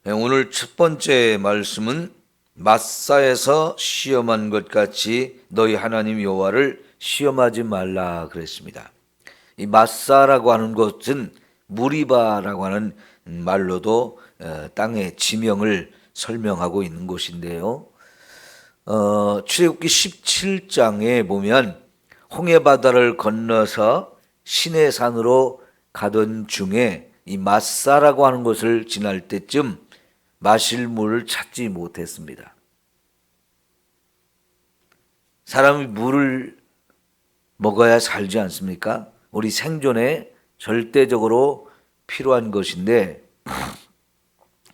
오늘 첫 번째 말씀은 마사에서 시험한 것 같이 너희 하나님 여호와를 시험하지 말라 그랬습니다. 이 마사라고 하는 것은 무리바라고 하는 말로도 땅의 지명을 설명하고 있는 곳인데요. 출애굽기 17장에 보면 홍해바다를 건너서 시내산으로 가던 중에 이 마사라고 하는 곳을 지날 때쯤 마실 물을 찾지 못했습니다. 사람이 물을 먹어야 살지 않습니까? 우리 생존에 절대적으로 필요한 것인데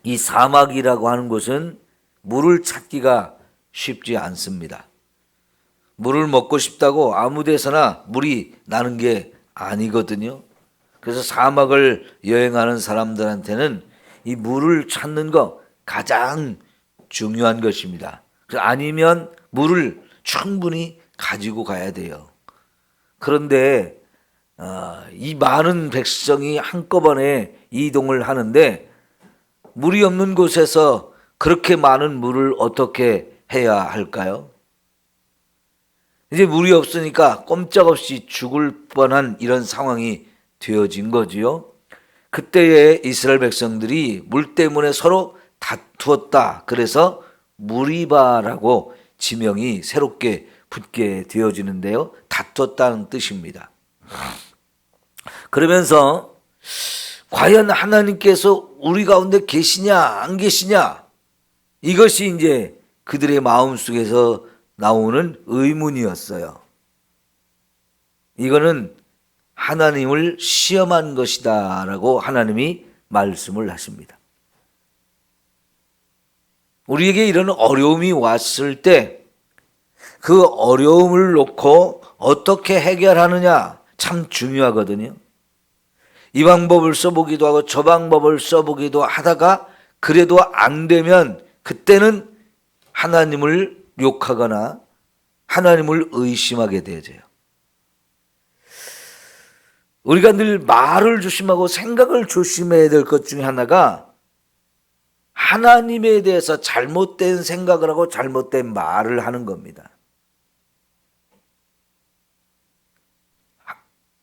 이 사막이라고 하는 곳은 물을 찾기가 쉽지 않습니다. 물을 먹고 싶다고 아무 데서나 물이 나는 게 아니거든요. 그래서 사막을 여행하는 사람들한테는 이 물을 찾는 거 가장 중요한 것입니다. 아니면 물을 충분히 가지고 가야 돼요. 그런데 이 많은 백성이 한꺼번에 이동을 하는데 물이 없는 곳에서 그렇게 많은 물을 어떻게 해야 할까요? 이제 물이 없으니까 꼼짝없이 죽을 뻔한 이런 상황이 되어진 거지요. 그때의 이스라엘 백성들이 물 때문에 서로 다투었다. 그래서 무리바라고 지명이 새롭게 붙게 되어지는데요. 다투었다는 뜻입니다. 그러면서 과연 하나님께서 우리 가운데 계시냐 안 계시냐, 이것이 이제 그들의 마음속에서 나오는 의문이었어요. 이거는 하나님을 시험한 것이다 라고 하나님이 말씀을 하십니다. 우리에게 이런 어려움이 왔을 때 그 어려움을 놓고 어떻게 해결하느냐 참 중요하거든요. 이 방법을 써보기도 하고 저 방법을 써보기도 하다가 그래도 안 되면 그때는 하나님을 욕하거나 하나님을 의심하게 되어져요. 우리가 늘 말을 조심하고 생각을 조심해야 될 것 중에 하나가 하나님에 대해서 잘못된 생각을 하고 잘못된 말을 하는 겁니다.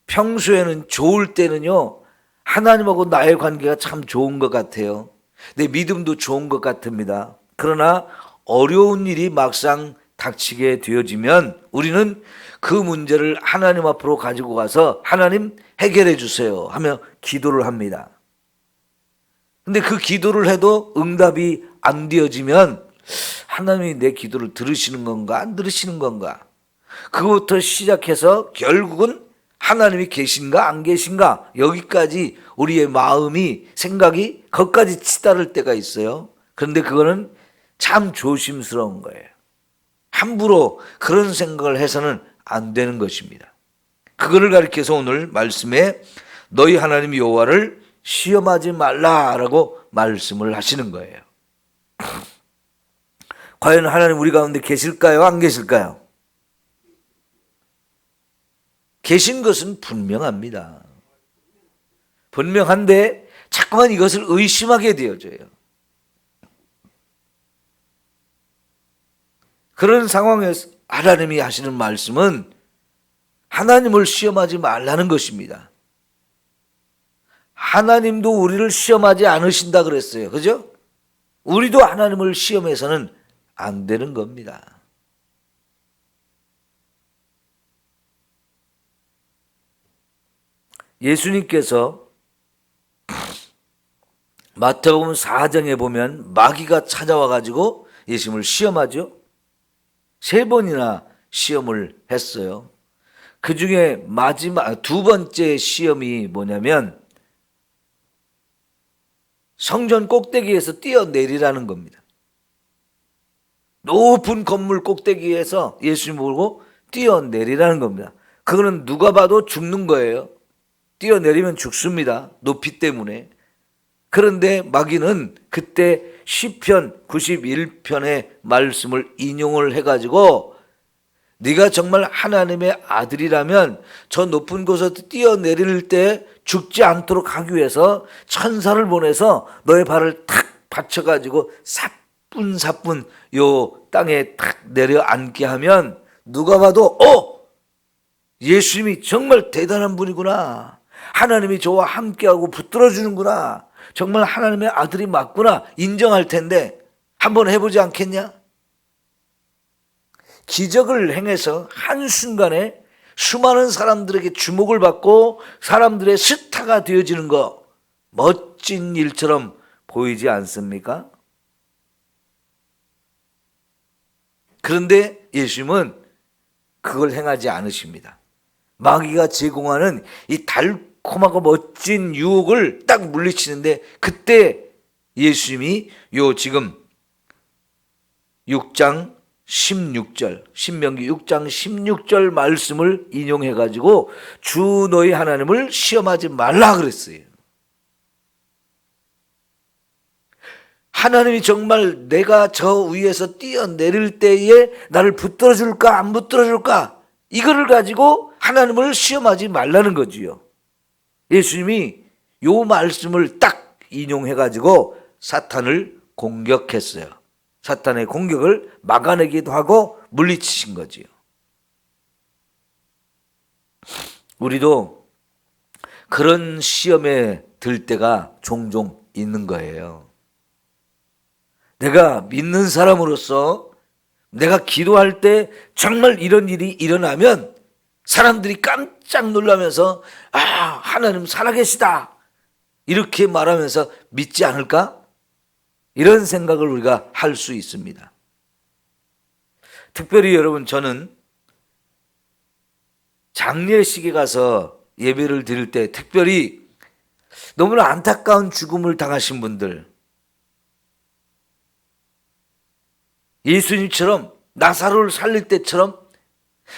평소에는 좋을 때는요, 하나님하고 나의 관계가 참 좋은 것 같아요. 내 믿음도 좋은 것 같습니다. 그러나 어려운 일이 막상 닥치게 되어지면 우리는 그 문제를 하나님 앞으로 가지고 가서 하나님 해결해 주세요 하며 기도를 합니다. 근데 그 기도를 해도 응답이 안 되어지면 하나님이 내 기도를 들으시는 건가 안 들으시는 건가, 그것부터 시작해서 결국은 하나님이 계신가 안 계신가, 여기까지 우리의 마음이 생각이 거기까지 치달을 때가 있어요. 그런데 그거는 참 조심스러운 거예요. 함부로 그런 생각을 해서는 안 되는 것입니다. 그거를 가리켜서 오늘 말씀에 너희 하나님 여호와를 시험하지 말라라고 말씀을 하시는 거예요. 과연 하나님 우리 가운데 계실까요? 안 계실까요? 계신 것은 분명합니다. 분명한데 자꾸만 이것을 의심하게 되어져요. 그런 상황에서 하나님이 하시는 말씀은 하나님을 시험하지 말라는 것입니다. 하나님도 우리를 시험하지 않으신다 그랬어요. 그죠? 우리도 하나님을 시험해서는 안 되는 겁니다. 예수님께서 마태복음 4장에 보면 마귀가 찾아와 가지고 예수님을 시험하죠. 3번이나 시험을 했어요. 그 중에 마지막 두 번째 시험이 뭐냐면 성전 꼭대기에서 뛰어내리라는 겁니다. 높은 건물 꼭대기에서 예수님 보고 뛰어내리라는 겁니다. 그거는 누가 봐도 죽는 거예요. 뛰어내리면 죽습니다. 높이 때문에. 그런데 마귀는 그때 시편 91편의 말씀을 인용을 해가지고 네가 정말 하나님의 아들이라면 저 높은 곳에서 뛰어내릴 때 죽지 않도록 하기 위해서 천사를 보내서 너의 발을 탁 받쳐가지고 사뿐사뿐 요 땅에 탁 내려앉게 하면 누가 봐도 예수님이 정말 대단한 분이구나. 하나님이 저와 함께하고 붙들어주는구나. 정말 하나님의 아들이 맞구나 인정할 텐데 한번 해보지 않겠냐? 기적을 행해서 한순간에 수많은 사람들에게 주목을 받고 사람들의 스타가 되어지는 거 멋진 일처럼 보이지 않습니까? 그런데 예수님은 그걸 행하지 않으십니다. 마귀가 제공하는 이 달콤하고 멋진 유혹을 딱 물리치는데 그때 예수님이 요 지금 6장 16절 신명기 6장 16절 말씀을 인용해 가지고 주 너희 하나님을 시험하지 말라 그랬어요. 하나님이 정말 내가 저 위에서 뛰어내릴 때에 나를 붙들어 줄까 안 붙들어 줄까 이거를 가지고 하나님을 시험하지 말라는 거지요. 예수님이 요 말씀을 딱 인용해 가지고 사탄을 공격했어요. 사탄의 공격을 막아내기도 하고 물리치신 거지요. 우리도 그런 시험에 들 때가 종종 있는 거예요. 내가 믿는 사람으로서 내가 기도할 때 정말 이런 일이 일어나면 사람들이 깜짝 놀라면서 하나님 살아계시다 이렇게 말하면서 믿지 않을까? 이런 생각을 우리가 할 수 있습니다. 특별히 여러분 저는 장례식에 가서 예배를 드릴 때 특별히 너무나 안타까운 죽음을 당하신 분들 예수님처럼 나사로를 살릴 때처럼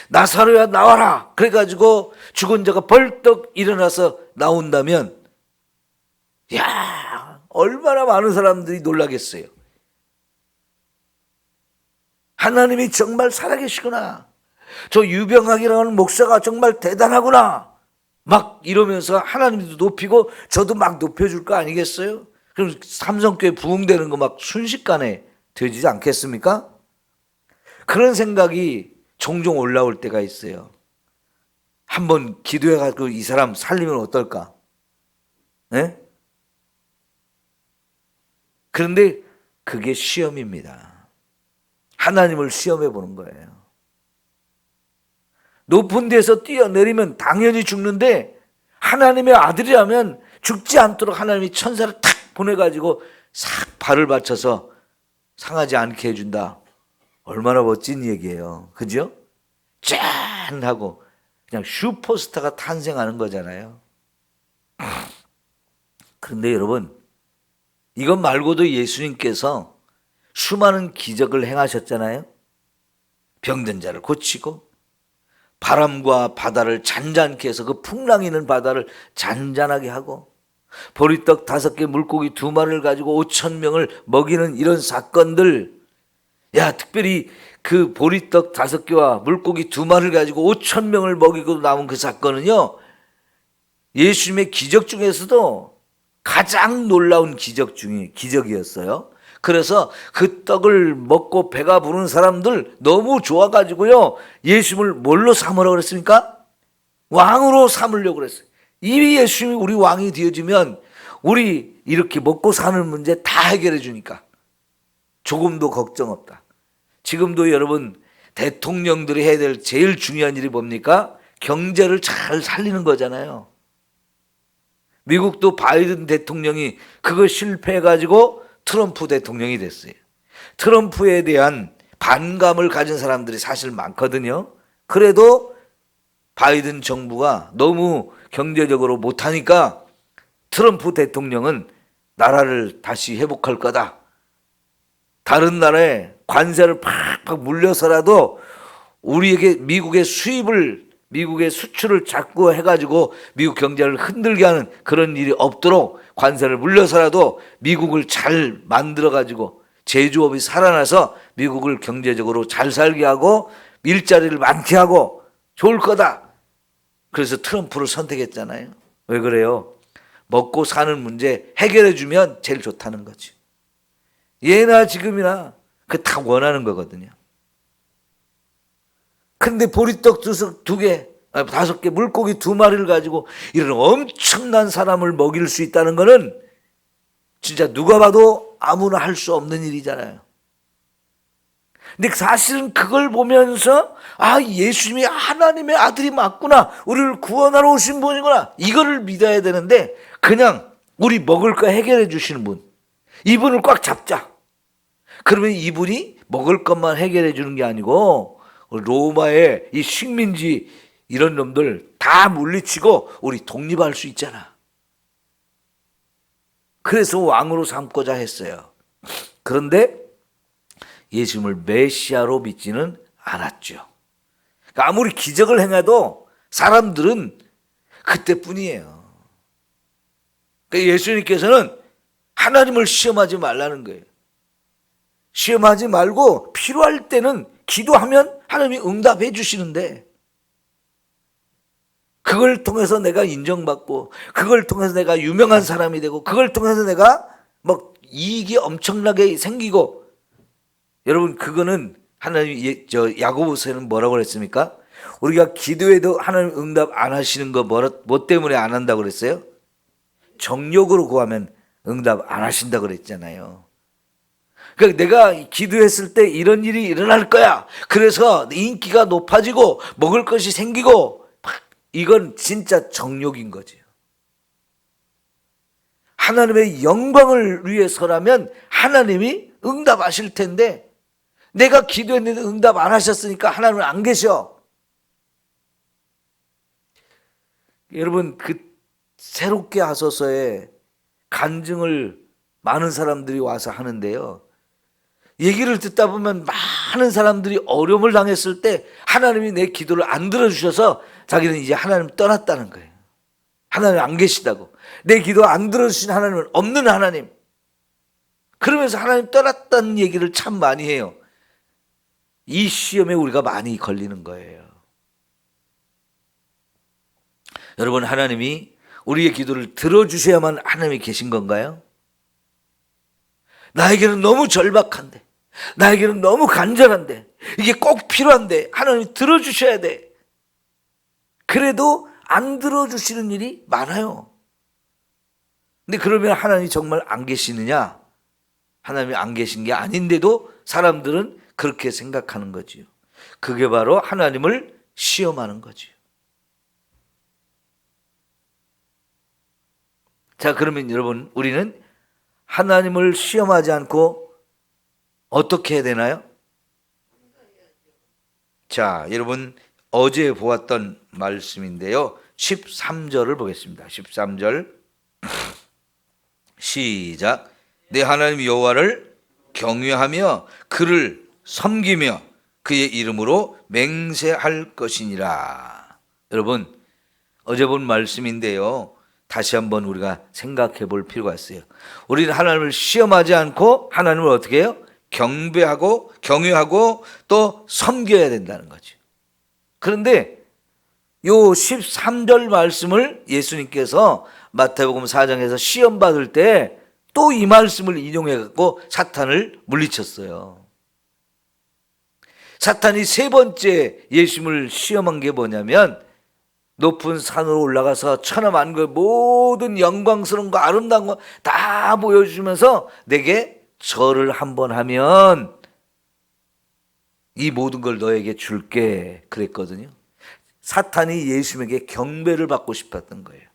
나사로야 나와라 그래가지고 죽은 자가 벌떡 일어나서 나온다면 얼마나 많은 사람들이 놀라겠어요. 하나님이 정말 살아계시구나. 저 유병학이라는 목사가 정말 대단하구나. 막 이러면서 하나님도 높이고 저도 막 높여줄 거 아니겠어요? 그럼 삼성교회 부흥되는 거 막 순식간에 되지 않겠습니까? 그런 생각이 종종 올라올 때가 있어요. 한번 기도해가지고 이 사람 살리면 어떨까? 네? 그런데 그게 시험입니다. 하나님을 시험해 보는 거예요. 높은 데서 뛰어내리면 당연히 죽는데 하나님의 아들이라면 죽지 않도록 하나님이 천사를 탁 보내가지고 싹 발을 받쳐서 상하지 않게 해준다. 얼마나 멋진 얘기예요. 그죠? 짠 하고 그냥 슈퍼스타가 탄생하는 거잖아요. 그런데 여러분 이것 말고도 예수님께서 수많은 기적을 행하셨잖아요. 병든 자를 고치고 바람과 바다를 잔잔케 해서 그 풍랑이는 바다를 잔잔하게 하고 보리떡 5개 물고기 2마리를 가지고 5,000명을 먹이는 이런 사건들 특별히 그 보리떡 5개와 물고기 2마리를 가지고 5,000명을 먹이고 나온 그 사건은요 예수님의 기적 중에서도 가장 놀라운 기적 중에 기적이었어요. 그래서 그 떡을 먹고 배가 부른 사람들 너무 좋아가지고요 예수님을 뭘로 삼으라고 그랬습니까? 왕으로 삼으려고 그랬어요. 이 예수님이 우리 왕이 되어지면 우리 이렇게 먹고 사는 문제 다 해결해 주니까 조금도 걱정 없다. 지금도 여러분 대통령들이 해야 될 제일 중요한 일이 뭡니까? 경제를 잘 살리는 거잖아요. 미국도 바이든 대통령이 그거 실패해가지고 트럼프 대통령이 됐어요. 트럼프에 대한 반감을 가진 사람들이 사실 많거든요. 그래도 바이든 정부가 너무 경제적으로 못하니까 트럼프 대통령은 나라를 다시 회복할 거다. 다른 나라에 관세를 팍팍 물려서라도 우리에게 미국의 수출을 자꾸 해가지고 미국 경제를 흔들게 하는 그런 일이 없도록 관세를 물려서라도 미국을 잘 만들어가지고 제조업이 살아나서 미국을 경제적으로 잘 살게 하고 일자리를 많게 하고 좋을 거다. 그래서 트럼프를 선택했잖아요. 왜 그래요? 먹고 사는 문제 해결해 주면 제일 좋다는 거지. 예나 지금이나 그 다 원하는 거거든요. 근데 보리떡 두 개, 5개, 물고기 2마리를 가지고 이런 엄청난 사람을 먹일 수 있다는 거는 진짜 누가 봐도 아무나 할 수 없는 일이잖아요. 근데 사실은 그걸 보면서 예수님이 하나님의 아들이 맞구나, 우리를 구원하러 오신 분이구나, 이거를 믿어야 되는데 그냥 우리 먹을 거 해결해 주시는 분, 이분을 꽉 잡자. 그러면 이분이 먹을 것만 해결해 주는 게 아니고 로마의 이 식민지 이런 놈들 다 물리치고 우리 독립할 수 있잖아. 그래서 왕으로 삼고자 했어요. 그런데 예수님을 메시아로 믿지는 않았죠. 그러니까 아무리 기적을 행해도 사람들은 그때뿐이에요. 그러니까 예수님께서는 하나님을 시험하지 말라는 거예요. 시험하지 말고 필요할 때는 기도하면 하나님이 응답해 주시는데, 그걸 통해서 내가 인정받고, 그걸 통해서 내가 유명한 사람이 되고, 그걸 통해서 내가 막 이익이 엄청나게 생기고, 여러분 그거는 하나님, 야고보서에는 뭐라고 그랬습니까? 우리가 기도해도 하나님 응답 안 하시는 거 뭐 때문에 안 한다고 그랬어요? 정욕으로 구하면 응답 안 하신다고 그랬잖아요. 그러니까 내가 기도했을 때 이런 일이 일어날 거야, 그래서 인기가 높아지고 먹을 것이 생기고, 이건 진짜 정욕인 거죠. 하나님의 영광을 위해서라면 하나님이 응답하실 텐데, 내가 기도했는데 응답 안 하셨으니까 하나님은 안 계셔. 여러분 그 새롭게 하소서에 간증을 많은 사람들이 와서 하는데요, 얘기를 듣다 보면 많은 사람들이 어려움을 당했을 때 하나님이 내 기도를 안 들어주셔서 자기는 이제 하나님 떠났다는 거예요. 하나님 안 계시다고. 내 기도 안 들어주신 하나님은 없는 하나님. 그러면서 하나님 떠났다는 얘기를 참 많이 해요. 이 시험에 우리가 많이 걸리는 거예요. 여러분, 하나님이 우리의 기도를 들어주셔야만 하나님이 계신 건가요? 나에게는 너무 절박한데, 나에게는 너무 간절한데, 이게 꼭 필요한데 하나님이 들어주셔야 돼. 그래도 안 들어주시는 일이 많아요. 근데 그러면 하나님이 정말 안 계시느냐? 하나님이 안 계신 게 아닌데도 사람들은 그렇게 생각하는 거지요. 그게 바로 하나님을 시험하는 거지요. 자, 그러면 여러분, 우리는 하나님을 시험하지 않고 어떻게 해야 되나요? 자, 여러분 어제 보았던 말씀인데요, 13절을 보겠습니다. 13절 시작. 내 하나님 여호와를 경외하며 그를 섬기며 그의 이름으로 맹세할 것이니라. 여러분, 어제 본 말씀인데요, 다시 한번 우리가 생각해 볼 필요가 있어요. 우리는 하나님을 시험하지 않고 하나님을 어떻게 해요? 경배하고 경외하고 또 섬겨야 된다는 거죠. 그런데 요 13절 말씀을 예수님께서 마태복음 4장에서 시험 받을 때 또 이 말씀을 인용해 갖고 사탄을 물리쳤어요. 사탄이 세 번째 예수님을 시험한 게 뭐냐면, 높은 산으로 올라가서 천하만국의 모든 영광스러운 거 아름다운 거 다 보여주면서 내게 절을 한번 하면 이 모든 걸 너에게 줄게 그랬거든요. 사탄이 예수님에게 경배를 받고 싶었던 거예요.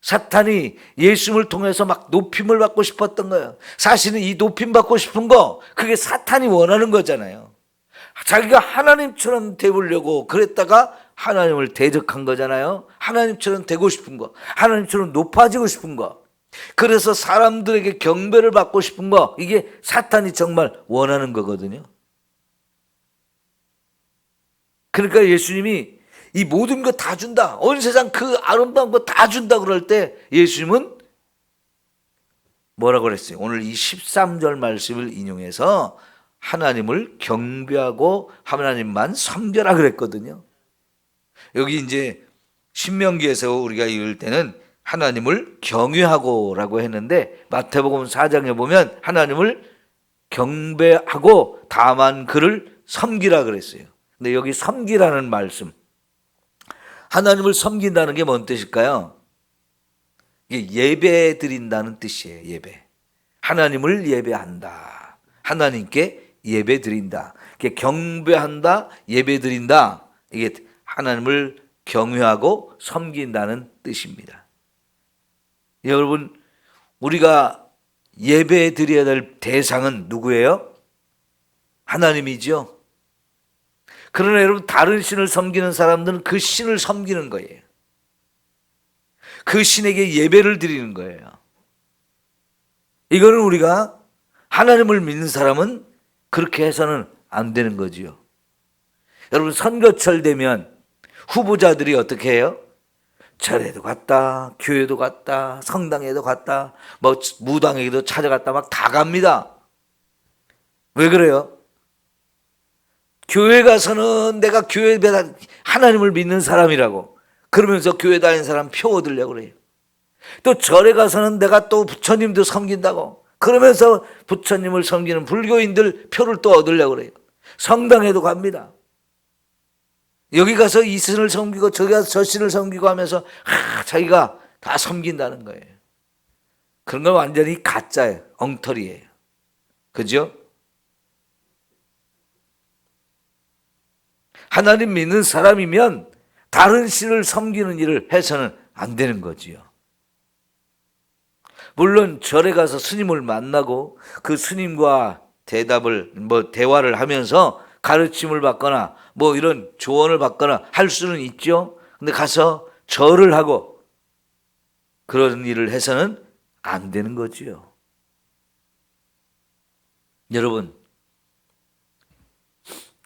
사탄이 예수님을 통해서 막 높임을 받고 싶었던 거예요. 사실은 이 높임 받고 싶은 거, 그게 사탄이 원하는 거잖아요. 자기가 하나님처럼 되보려고 그랬다가 하나님을 대적한 거잖아요. 하나님처럼 되고 싶은 거, 하나님처럼 높아지고 싶은 거, 그래서 사람들에게 경배를 받고 싶은 거, 이게 사탄이 정말 원하는 거거든요. 그러니까 예수님이 이 모든 거 다 준다, 온 세상 그 아름다운 거 다 준다 그럴 때 예수님은 뭐라고 그랬어요? 오늘 이 13절 말씀을 인용해서 하나님을 경배하고 하나님만 섬겨라 그랬거든요. 여기 이제 신명기에서 우리가 읽을 때는 하나님을 경외하고라고 했는데 마태복음 4장에 보면 하나님을 경배하고 다만 그를 섬기라 그랬어요. 근데 여기 섬기라는 말씀, 하나님을 섬긴다는 게 뭔 뜻일까요? 이게 예배 드린다는 뜻이에요. 예배. 하나님을 예배한다. 하나님께 예배 드린다. 이게 경배한다, 예배 드린다. 이게 하나님을 경외하고 섬긴다는 뜻입니다. 여러분, 우리가 예배 드려야 될 대상은 누구예요? 하나님이죠. 그러나 여러분, 다른 신을 섬기는 사람들은 그 신을 섬기는 거예요. 그 신에게 예배를 드리는 거예요. 이거는 우리가 하나님을 믿는 사람은 그렇게 해서는 안 되는 거지요. 여러분, 선거철 되면 후보자들이 어떻게 해요? 절에도 갔다, 교회도 갔다, 성당에도 갔다, 뭐 무당에게도 찾아갔다, 막 다 갑니다. 왜 그래요? 교회 가서는 내가 교회 하나님을 믿는 사람이라고 그러면서 교회 다니는 사람 표 얻으려고 그래요. 또 절에 가서는 내가 또 부처님도 섬긴다고 그러면서 부처님을 섬기는 불교인들 표를 또 얻으려고 그래요. 성당에도 갑니다. 여기 가서 이 신을 섬기고 저기 가서 저 신을 섬기고 하면서 자기가 다 섬긴다는 거예요. 그런 건 완전히 가짜예요. 엉터리예요. 그죠? 하나님 믿는 사람이면 다른 신을 섬기는 일을 해서는 안 되는 거지요. 물론 절에 가서 스님을 만나고 그 스님과 대화를 하면서 가르침을 받거나 이런 조언을 받거나 할 수는 있죠. 근데 가서 절을 하고 그런 일을 해서는 안 되는 거지요. 여러분,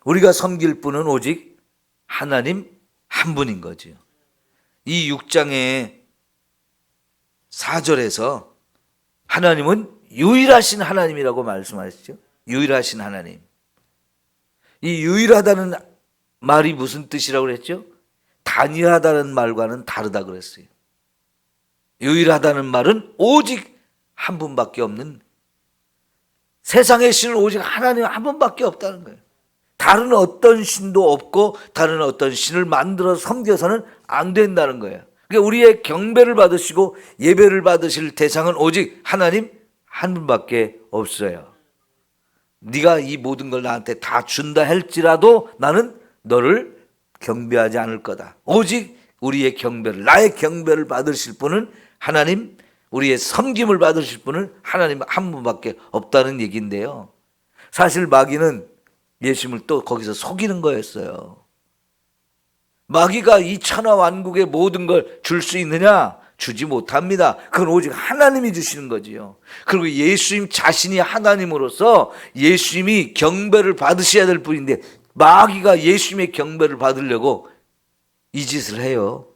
우리가 섬길 분은 오직 하나님 한 분인 거지요. 이 6장의 4절에서 하나님은 유일하신 하나님이라고 말씀하시죠. 유일하신 하나님. 이 유일하다는 말이 무슨 뜻이라고 그랬죠? 단일하다는 말과는 다르다 그랬어요. 유일하다는 말은 오직 한 분밖에 없는, 세상의 신은 오직 하나님 한 분밖에 없다는 거예요. 다른 어떤 신도 없고 다른 어떤 신을 만들어 섬겨서는 안 된다는 거예요. 그러니까 우리의 경배를 받으시고 예배를 받으실 대상은 오직 하나님 한 분밖에 없어요. 네가 이 모든 걸 나한테 다 준다 할지라도 나는 너를 경배하지 않을 거다. 오직 우리의 경배를, 나의 경배를 받으실 분은 하나님, 우리의 섬김을 받으실 분은 하나님 한 분밖에 없다는 얘기인데요. 사실 마귀는 예수님을 또 거기서 속이는 거였어요. 마귀가 이 천하 만국의 모든 걸 줄 수 있느냐? 주지 못합니다. 그건 오직 하나님이 주시는 거지요. 그리고 예수님 자신이 하나님으로서 예수님이 경배를 받으셔야 될 분인데 마귀가 예수님의 경배를 받으려고 이 짓을 해요.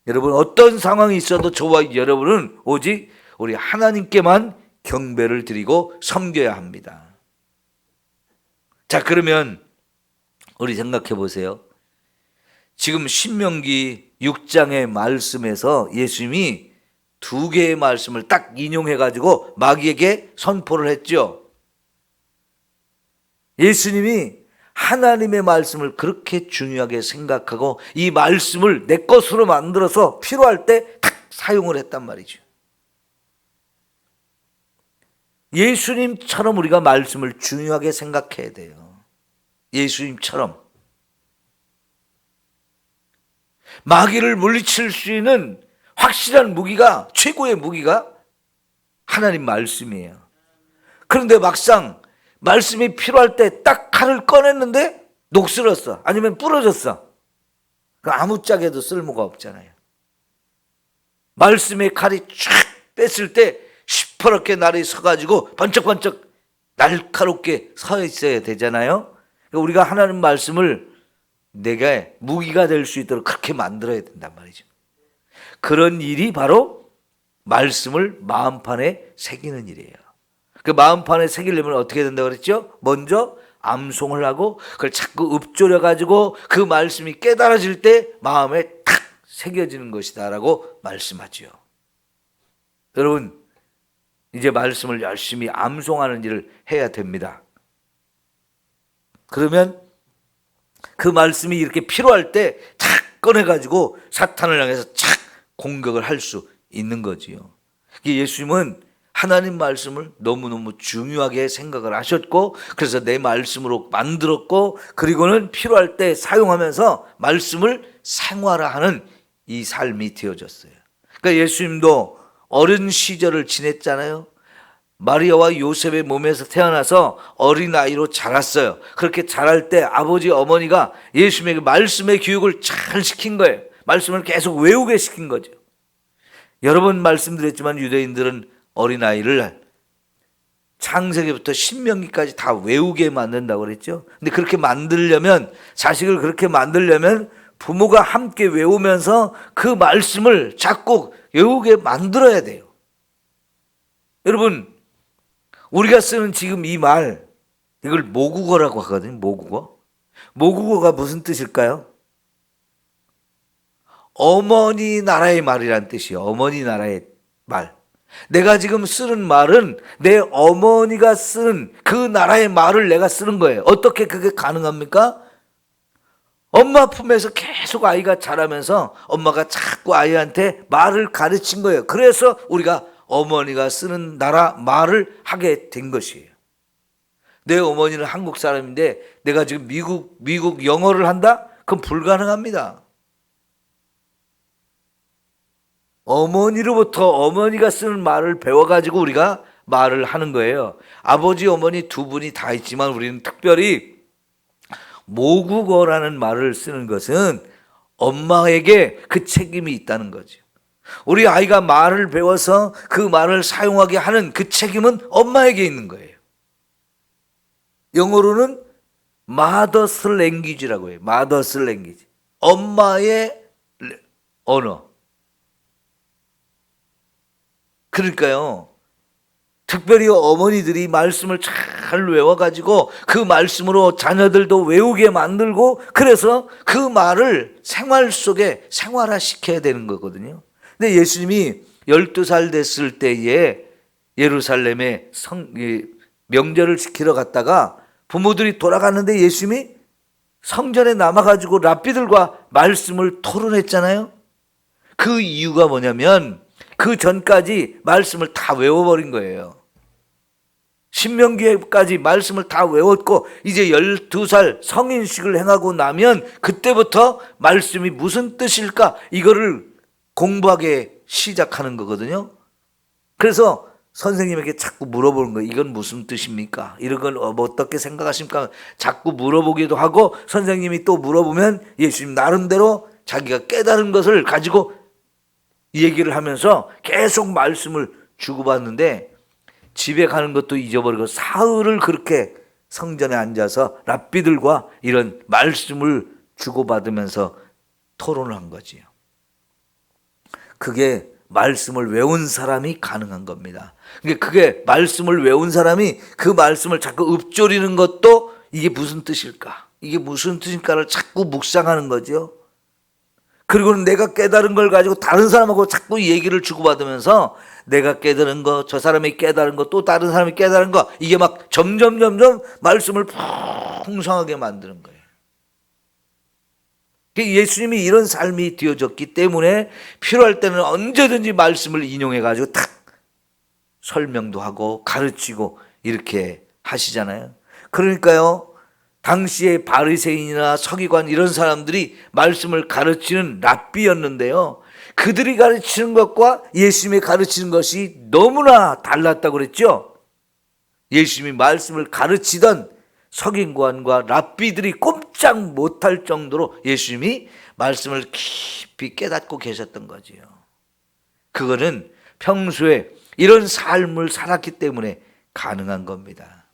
여러분, 어떤 상황이 있어도 저와 여러분은 오직 우리 하나님께만 경배를 드리고 섬겨야 합니다. 자, 그러면 우리 생각해 보세요. 지금 신명기 6장의 말씀에서 예수님이 두 개의 말씀을 딱 인용해가지고 마귀에게 선포를 했죠. 예수님이 하나님의 말씀을 그렇게 중요하게 생각하고 이 말씀을 내 것으로 만들어서 필요할 때 탁 사용을 했단 말이죠. 예수님처럼 우리가 말씀을 중요하게 생각해야 돼요. 예수님처럼. 마귀를 물리칠 수 있는 확실한 무기가, 최고의 무기가 하나님 말씀이에요. 그런데 막상 말씀이 필요할 때 딱 칼을 꺼냈는데 녹슬었어. 아니면 부러졌어. 아무짝에도 쓸모가 없잖아요. 말씀의 칼이 쫙 뺐을 때 시퍼렇게 날이 서가지고 번쩍번쩍 날카롭게 서 있어야 되잖아요. 그러니까 우리가 하나님 말씀을 내가 무기가 될 수 있도록 그렇게 만들어야 된단 말이죠. 그런 일이 바로 말씀을 마음판에 새기는 일이에요. 그 마음판에 새기려면 어떻게 된다고 그랬죠? 먼저 암송을 하고 그걸 자꾸 읊조려 가지고 그 말씀이 깨달아질 때 마음에 탁 새겨지는 것이다라고 말씀하지요. 여러분, 이제 말씀을 열심히 암송하는 일을 해야 됩니다. 그러면 그 말씀이 이렇게 필요할 때 착 꺼내가지고 사탄을 향해서 착 공격을 할 수 있는 거지요. 예수님은 하나님 말씀을 너무너무 중요하게 생각을 하셨고, 그래서 내 말씀으로 만들었고, 그리고는 필요할 때 사용하면서 말씀을 생활화하는 이 삶이 되어졌어요. 그러니까 예수님도 어린 시절을 지냈잖아요. 마리아와 요셉의 몸에서 태어나서 어린아이로 자랐어요. 그렇게 자랄 때 아버지 어머니가 예수님에게 말씀의 교육을 잘 시킨 거예요. 말씀을 계속 외우게 시킨 거죠. 여러 번 말씀드렸지만 유대인들은 어린아이를 창세기부터 신명기까지 다 외우게 만든다고 그랬죠. 근데 그렇게 만들려면, 자식을 그렇게 만들려면 부모가 함께 외우면서 그 말씀을 자꾸 외우게 만들어야 돼요. 여러분, 우리가 쓰는 지금 이 말, 이걸 모국어라고 하거든요. 모국어. 모국어가 무슨 뜻일까요? 어머니 나라의 말이란 뜻이에요. 어머니 나라의 말. 내가 지금 쓰는 말은 내 어머니가 쓰는 그 나라의 말을 내가 쓰는 거예요. 어떻게 그게 가능합니까? 엄마 품에서 계속 아이가 자라면서 엄마가 자꾸 아이한테 말을 가르친 거예요. 그래서 우리가 어머니가 쓰는 나라 말을 하게 된 것이에요. 내 어머니는 한국 사람인데 내가 지금 미국 영어를 한다? 그건 불가능합니다. 어머니로부터 어머니가 쓰는 말을 배워가지고 우리가 말을 하는 거예요. 아버지, 어머니 두 분이 다 있지만 우리는 특별히 모국어라는 말을 쓰는 것은 엄마에게 그 책임이 있다는 거죠. 우리 아이가 말을 배워서 그 말을 사용하게 하는 그 책임은 엄마에게 있는 거예요. 영어로는 mother's language라고 해요. mother's language. 엄마의 언어. 그러니까요, 특별히 어머니들이 말씀을 잘 외워가지고 그 말씀으로 자녀들도 외우게 만들고, 그래서 그 말을 생활 속에 생활화시켜야 되는 거거든요. 근데 예수님이 12살 됐을 때에 예루살렘에 명절을 지키러 갔다가 부모들이 돌아갔는데 예수님이 성전에 남아가지고 랍비들과 말씀을 토론했잖아요. 그 이유가 뭐냐면 그 전까지 말씀을 다 외워버린 거예요. 신명기까지 말씀을 다 외웠고 이제 12살 성인식을 행하고 나면 그때부터 말씀이 무슨 뜻일까 이거를 공부하게 시작하는 거거든요. 그래서 선생님에게 자꾸 물어보는 거예요. 이건 무슨 뜻입니까? 이런 건 어떻게 생각하십니까? 자꾸 물어보기도 하고, 선생님이 또 물어보면 예수님 나름대로 자기가 깨달은 것을 가지고 얘기를 하면서 계속 말씀을 주고받는데, 집에 가는 것도 잊어버리고 사흘을 그렇게 성전에 앉아서 랍비들과 이런 말씀을 주고받으면서 토론을 한 거지요. 그게 말씀을 외운 사람이 가능한 겁니다. 그게 말씀을 외운 사람이 그 말씀을 자꾸 읊조리는 것도 이게 무슨 뜻일까? 이게 무슨 뜻일까를 자꾸 묵상하는 거죠. 그리고는 내가 깨달은 걸 가지고 다른 사람하고 자꾸 얘기를 주고받으면서 내가 깨달은 거, 저 사람이 깨달은 거, 또 다른 사람이 깨달은 거, 이게 막 점점 말씀을 풍성하게 만드는 거예요. 예수님이 이런 삶이 되어졌기 때문에 필요할 때는 언제든지 말씀을 인용해가지고 탁 설명도 하고 가르치고 이렇게 하시잖아요. 그러니까요, 당시에 바리새인이나 서기관 이런 사람들이 말씀을 가르치는 랍비였는데요, 그들이 가르치는 것과 예수님이 가르치는 것이 너무나 달랐다고 그랬죠. 예수님이 말씀을 가르치던 서기관과 랍비들이 꼼짝 못할 정도로 예수님이 말씀을 깊이 깨닫고 계셨던 거지요. 그거는 평소에 이런 삶을 살았기 때문에 가능한 겁니다.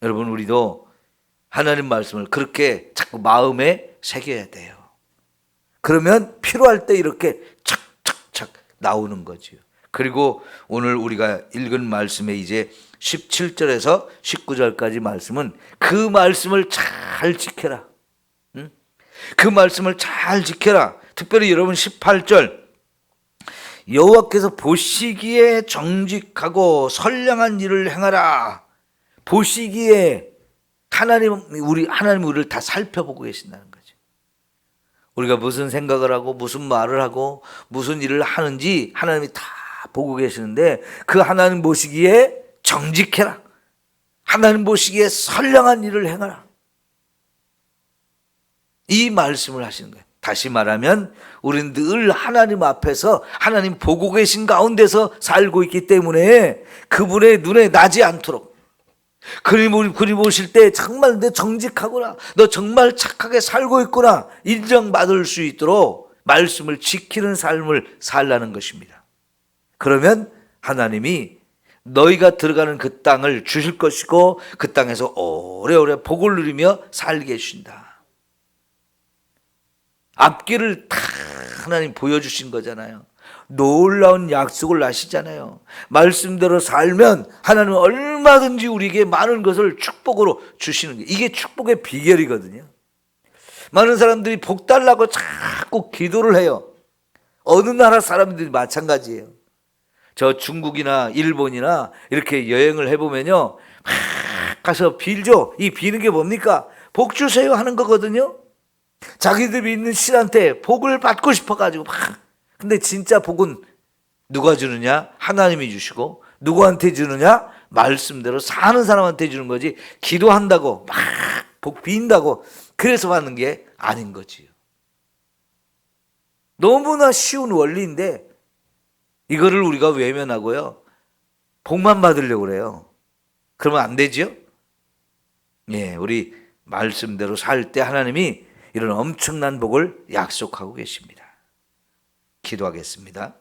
여러분, 우리도 하나님 말씀을 그렇게 자꾸 마음에 새겨야 돼요. 그러면 필요할 때 이렇게 착착착 나오는 거지요. 그리고 오늘 우리가 읽은 말씀에 이제 17절에서 19절까지 말씀은 그 말씀을 잘 지켜라. 그 말씀을 잘 지켜라. 특별히 여러분 18절 여호와께서 보시기에 정직하고 선량한 일을 행하라. 보시기에 하나님 우리를 다 살펴보고 계신다는 거죠. 우리가 무슨 생각을 하고 무슨 말을 하고 무슨 일을 하는지 하나님이 다 보고 계시는데 그 하나님 보시기에 정직해라. 하나님 보시기에 선량한 일을 행하라. 이 말씀을 하시는 거예요. 다시 말하면 우리는 늘 하나님 앞에서 하나님 보고 계신 가운데서 살고 있기 때문에 그분의 눈에 나지 않도록 그림 보실 때 정말 너 정직하구나, 너 정말 착하게 살고 있구나 인정받을 수 있도록 말씀을 지키는 삶을 살라는 것입니다. 그러면 하나님이 너희가 들어가는 그 땅을 주실 것이고 그 땅에서 오래오래 복을 누리며 살게 해주신다. 앞길을 다 하나님 보여주신 거잖아요. 놀라운 약속을 하시잖아요. 말씀대로 살면 하나님은 얼마든지 우리에게 많은 것을 축복으로 주시는 게 이게 축복의 비결이거든요. 많은 사람들이 복 달라고 자꾸 기도를 해요. 어느 나라 사람들이 마찬가지예요. 저 중국이나 일본이나 이렇게 여행을 해보면요, 막 가서 빌죠. 이 비는 게 뭡니까? 복 주세요 하는 거거든요. 자기들 믿는 신한테 복을 받고 싶어가지고 막. 근데 진짜 복은 누가 주느냐? 하나님이 주시고 누구한테 주느냐? 말씀대로 사는 사람한테 주는 거지 기도한다고 막 복 빈다고 그래서 받는 게 아닌 거지요. 너무나 쉬운 원리인데 이거를 우리가 외면하고요, 복만 받으려고 그래요. 그러면 안 되죠? 예, 우리 말씀대로 살 때 하나님이 이런 엄청난 복을 약속하고 계십니다. 기도하겠습니다.